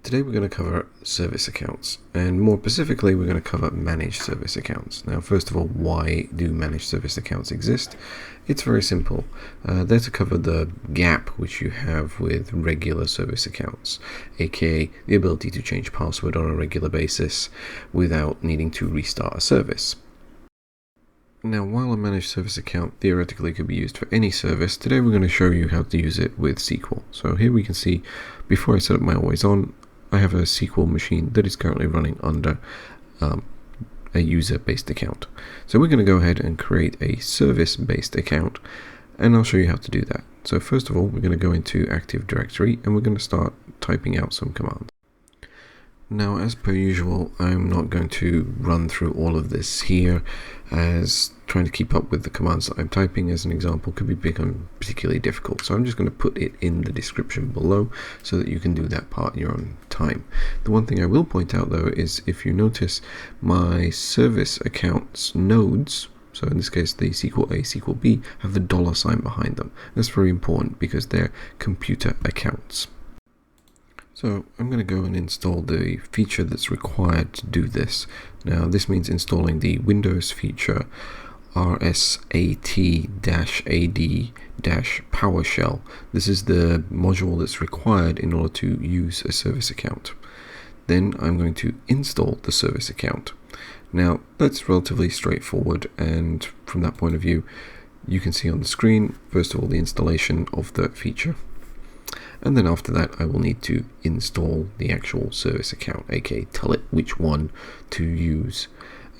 Today we're going to cover service accounts, and more specifically we're going to cover managed service accounts. Now first of all, why do managed service accounts exist? It's very simple. They're to cover the gap which you have with regular service accounts, aka the ability to change password on a regular basis without needing to restart a service. Now, while a managed service account theoretically could be used for any service, today we're going to show you how to use it with SQL. So here we can see, before I set up my always on, I have a SQL machine that is currently running under a user-based account. So we're going to go ahead and create a service-based account, and I'll show you how to do that. So first of all, we're going to go into Active Directory, and we're going to start typing out some commands. Now, as per usual, I'm not going to run through all of this here, as trying to keep up with the commands that I'm typing as an example could become particularly difficult. So I'm just going to put it in the description below so that you can do that part in your own time. The one thing I will point out though is, if you notice, my service accounts nodes, so in this case the SQLA, SQLB, have the $sign behind them. That's very important because they're computer accounts. So I'm going to go and install the feature that's required to do this. Now this means installing the Windows feature RSAT-AD-PowerShell. This is the module that's required in order to use a service account. Then I'm going to install the service account. Now that's relatively straightforward, and from that point of view you can see on the screen first of all the installation of the feature. And then after that, I will need to install the actual service account, aka tell it which one to use.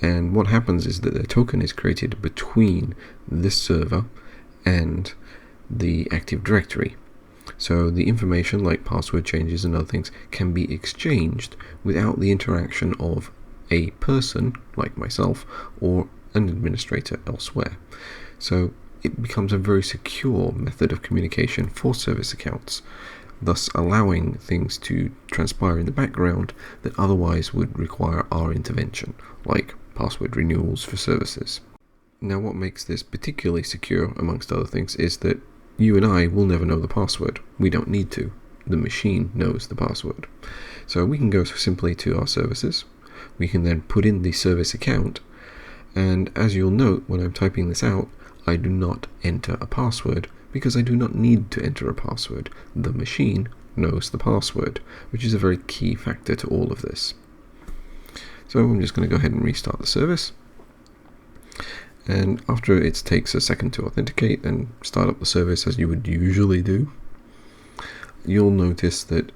And what happens is that the token is created between this server and the Active Directory. So the information like password changes and other things can be exchanged without the interaction of a person like myself or an administrator elsewhere. So it becomes a very secure method of communication for service accounts, thus allowing things to transpire in the background that otherwise would require our intervention, like password renewals for services. Now what makes this particularly secure, amongst other things, is that you and I will never know the password. We don't need to. The machine knows the password. So we can go simply to our services. We can then put in the service account, and as you'll note when I'm typing this out, I do not enter a password because I do not need to enter a password. The machine knows the password, which is a very key factor to all of this. So I'm just going to go ahead and restart the service. And after it takes a second to authenticate and start up the service as you would usually do, you'll notice that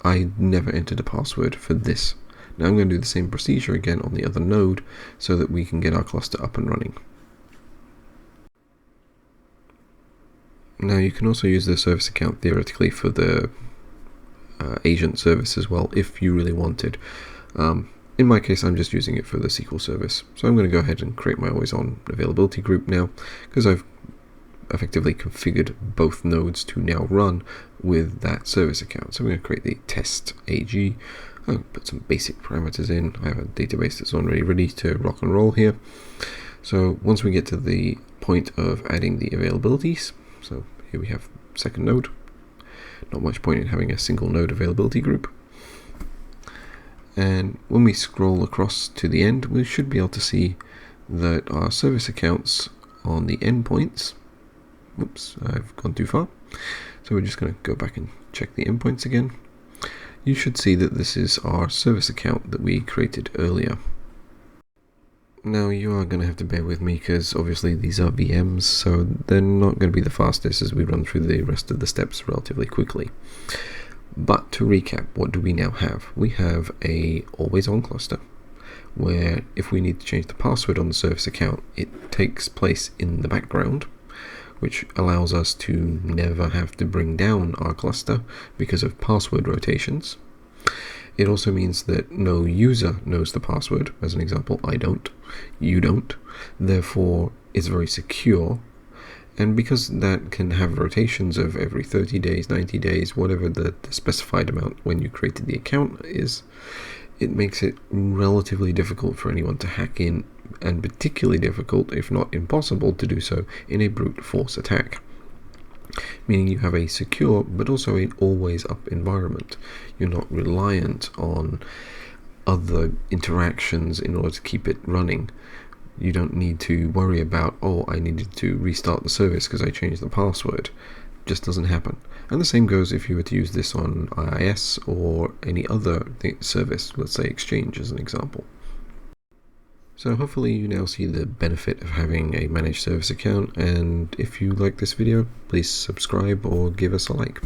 I never entered a password for this. Now I'm going to do the same procedure again on the other node so that we can get our cluster up and running. Now you can also use the service account theoretically for the agent service as well if you really wanted. In my case I'm just using it for the SQL service. So I'm going to go ahead and create my always on availability group now, because I've effectively configured both nodes to now run with that service account. So I'm going to create the test AG. I'll put some basic parameters in. I have a database that's already ready to rock and roll here. So once we get to the point of adding the availabilities, so here we have second node. Not much point in having a single node availability group. And when we scroll across to the end, we should be able to see that our service accounts on the endpoints, whoops, I've gone too far. So we're just going to go back and check the endpoints again. You should see that this is our service account that we created earlier. Now you are going to have to bear with me because obviously these are VMs, so they're not going to be the fastest as we run through the rest of the steps relatively quickly. But to recap, what do we now have? We have a always on cluster where if we need to change the password on the service account, it takes place in the background, which allows us to never have to bring down our cluster because of password rotations. It also means that no user knows the password. As an example, I don't, you don't. Therefore, it's very secure. And because that can have rotations of every 30 days, 90 days, whatever the specified amount when you created the account is, it makes it relatively difficult for anyone to hack in, and particularly difficult, if not impossible, to do so in a brute force attack. meaning you have a secure but also an always up environment. You're not reliant on other interactions in order to keep it running. You don't need to worry about, oh, I needed to restart the service because I changed the password. Just doesn't happen. And the same goes if you were to use this on IIS or any other service, let's say Exchange as an example. So hopefully you now see the benefit of having a managed service account, and if you like this video, please subscribe or give us a like.